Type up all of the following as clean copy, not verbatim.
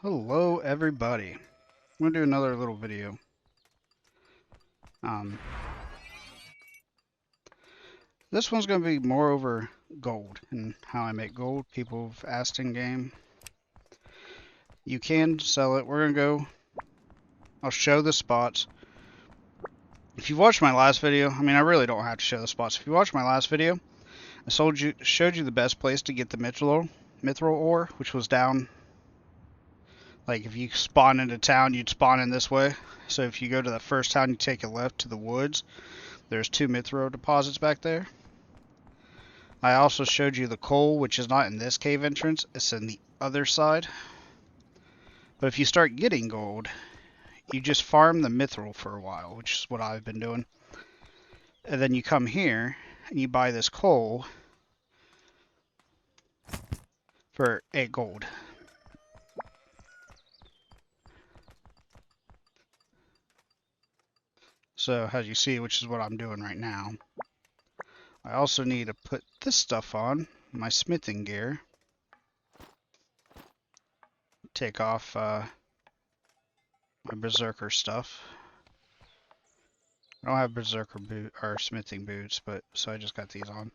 Hello everybody. I'm gonna do another little video. Um, this one's gonna be more over gold and how I make gold. People have asked in game. You can sell it. We're gonna go. I'll show the spots. If you watched my last video, I mean I really don't have to show the spots. If you watched my last video, I showed you the best place to get the mithril ore, which was down. Like if you spawn into town, you'd spawn in this way. So if you go to the first town, you take a left to the woods. There's two mithril deposits back there. I also showed you the coal, which is not in this cave entrance, it's in the other side. But if you start getting gold, you just farm the mithril for a while, which is what I've been doing. And then you come here and you buy this coal for 8 gold. So as you see, which is what I'm doing right now. I also need to put this stuff on, my smithing gear. Take off my berserker stuff. I don't have berserker boot or smithing boots, but so I just got these on.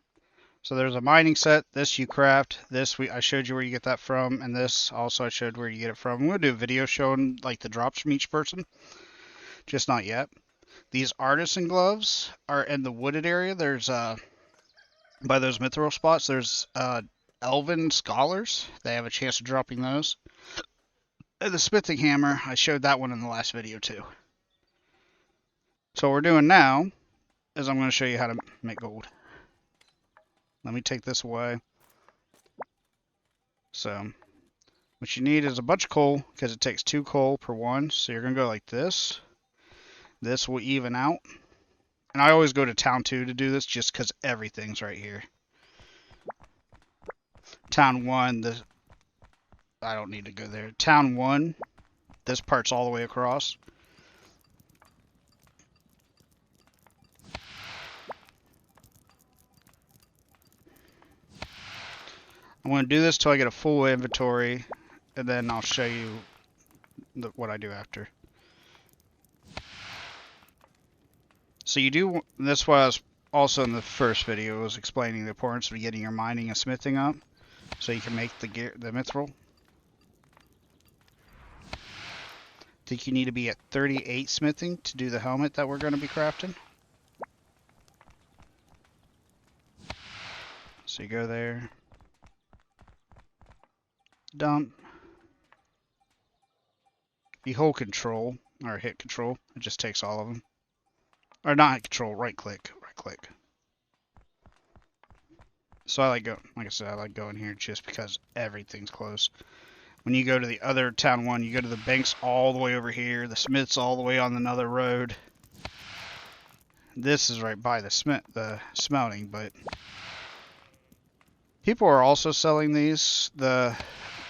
So there's a mining set. This you craft. This I showed you where you get that from, and this also I showed where you get it from. I'm gonna do a video showing like the drops from each person, just not yet. These artisan gloves are in the wooded area. There's by those mithril spots. There's elven scholars. They have a chance of dropping those. And the smithing hammer, I showed that one in the last video too. So what we're doing now is I'm going to show you how to make gold. Let me take this away. So what you need is a bunch of coal, because it takes 2 coal per one. So you're going to go like this. This will even out. And I always go to town 2 to do this, just because everything's right here. Town 1, I don't need to go there. Town 1, this part's all the way across. I'm going to do this till I get a full inventory, and then I'll show you what I do after. So you do, that's why I was also in the first video was explaining the importance of getting your mining and smithing up, so you can make the mithril. I think you need to be at 38 smithing to do the helmet that we're going to be crafting. So you go there, dump. If you hold control, or hit control, it just takes all of them. Or not hit control, right click. So like I said, I like going here just because everything's close. When you go to the other town 1, you go to the banks all the way over here, the smith's all the way on another road. This is right by the smelting, but people are also selling the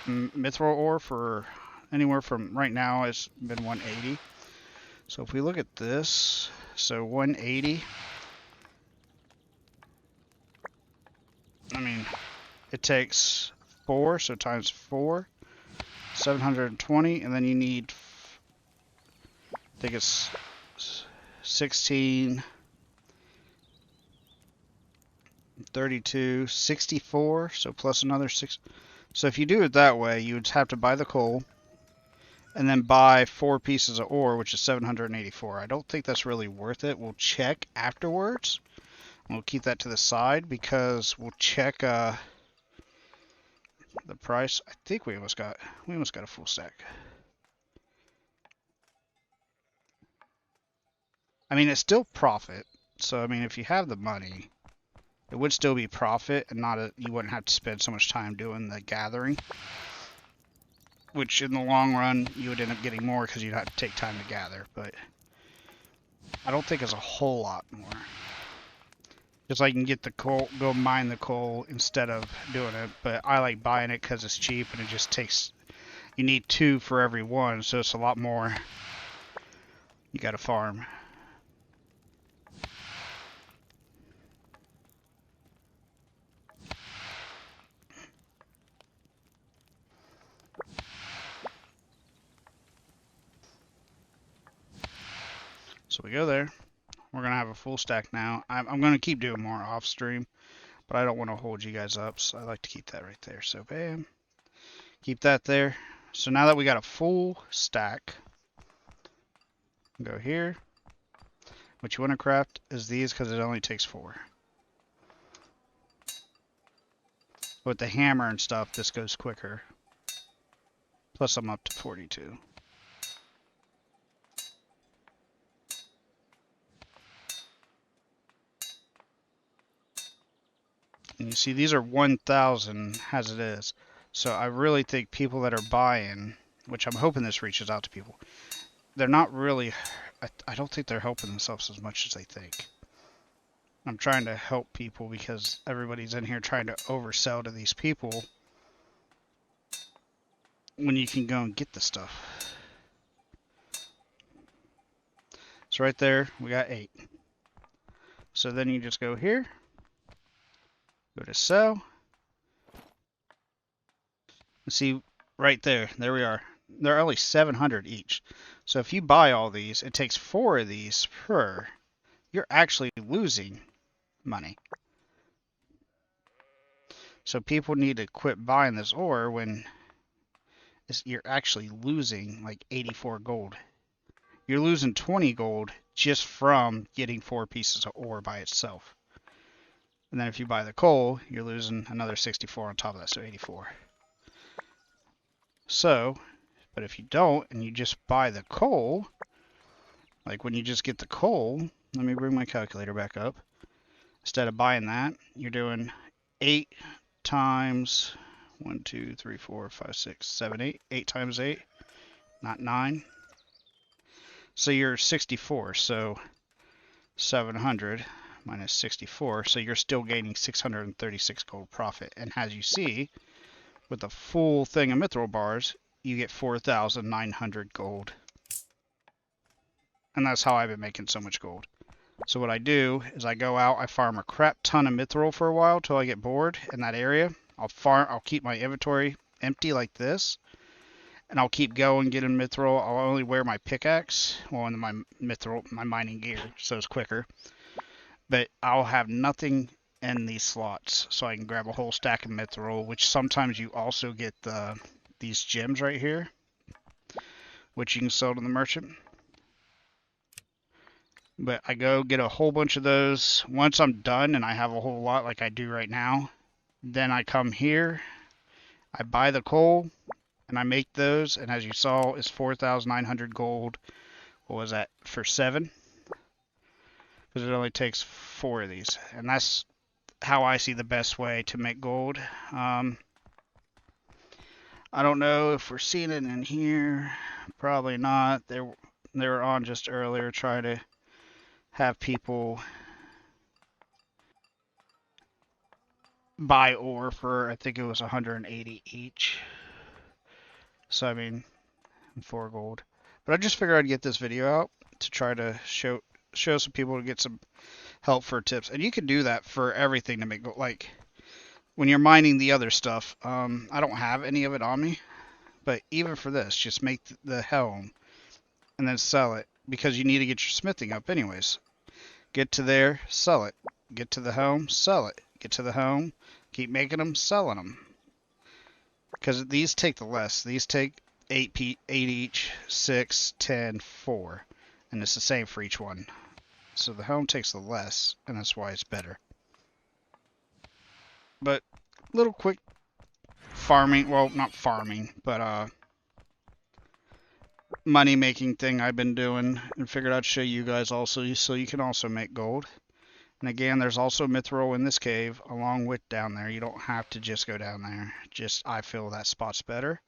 mithril ore for anywhere from, right now it's been 180. So if we look at this, so 180, I mean, it takes 4, so times 4, 720, and then you need, I think it's 16, 32, 64, so plus another 6. So if you do it that way, you would have to buy the coal and then buy 4 pieces of ore, which is 784. I don't think that's really worth it. We'll check afterwards. We'll keep that to the side because we'll check the price. I think we almost got a full stack. I mean, it's still profit. So I mean, if you have the money, it would still be profit, and you wouldn't have to spend so much time doing the gathering. Which in the long run, you would end up getting more because you'd have to take time to gather. But I don't think it's a whole lot more. Just like you can get the coal, go mine the coal instead of doing it. But I like buying it because it's cheap and it just takes, you need 2 for every one, so it's a lot more you gotta farm. So we go there. We're going to have a full stack now. I'm going to keep doing more off stream, but I don't want to hold you guys up, so I like to keep that right there. So bam, keep that there. So now that we got a full stack, go here. What you want to craft is these because it only takes 4. With the hammer and stuff, this goes quicker. Plus I'm up to 42. And you see these are 1,000 as it is. So I really think people that are buying, which I'm hoping this reaches out to people, they're not really, I don't think they're helping themselves as much as they think. I'm trying to help people because everybody's in here trying to oversell to these people when you can go and get the stuff. So right there, we got 8. So then you just go here, go to sell. And see right there, there we are. They're only 700 each. So if you buy all these, it takes 4 of these per. You're actually losing money. So people need to quit buying this ore when you're actually losing like 84 gold. You're losing 20 gold just from getting 4 pieces of ore by itself. And then if you buy the coal, you're losing another 64 on top of that, so 84. So, but if you don't and you just buy the coal, like when you just get the coal, let me bring my calculator back up. Instead of buying that, you're doing 8 times 1, 2, 3, 4, 5, 6, 7, 8. 8 times 8, not 9. So you're 64. So 700 minus 64. So you're still gaining 636 gold profit. And as you see, with a full thing of mithril bars, you get 4,900 gold. And that's how I've been making so much gold. So what I do is I go out, I farm a crap ton of mithril for a while till I get bored in that area. I'll keep my inventory empty like this, and I'll keep going getting mithril. I'll only wear my pickaxe, well, in my mithril, my mining gear, so it's quicker. But I'll have nothing in these slots, so I can grab a whole stack of mithril, which sometimes you also get these gems right here, which you can sell to the merchant. But I go get a whole bunch of those. Once I'm done and I have a whole lot like I do right now, then I come here, I buy the coal, and I make those. And as you saw, it's 4,900 gold. What was that? For 7? Because it only takes 4 of these. And that's how I see the best way to make gold. I don't know if we're seeing it in here. Probably not. They were on just earlier trying to have people buy ore for, I think it was 180 each. So I mean, 4 gold. But I just figured I'd get this video out to try to show some people to get some help for tips. And you can do that for everything to make gold. Like when you're mining the other stuff, I don't have any of it on me, but even for this, just make the helm and then sell it, because you need to get your smithing up anyways. Get to there, sell it. Get to the home, sell it. Get to the home, keep making them, selling them. Because these take the less. These take 8 each, 6, 10, 4. And it's the same for each one. So the home takes the less, and that's why it's better. But little quick farming, well, not farming, but money making thing I've been doing, and figured I'd show you guys also, so you can also make gold. And again, there's also mithril in this cave along with down there. You don't have to just go down there. Just, I feel that spot's better.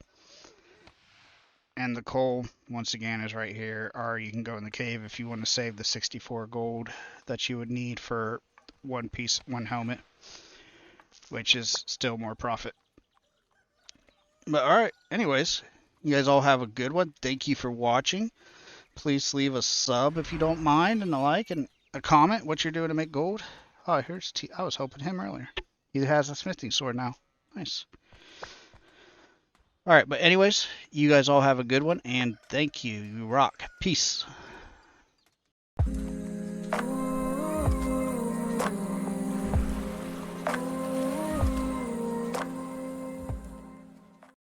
And the coal, once again, is right here. Or you can go in the cave if you want to save the 64 gold that you would need for one helmet, which is still more profit. But alright, anyways, you guys all have a good one. Thank you for watching. Please leave a sub if you don't mind, and a like, and a comment what you're doing to make gold. Oh, here's I was helping him earlier. He has a smithing sword now. Nice. Alright, but anyways, you guys all have a good one, and thank you. You rock. Peace.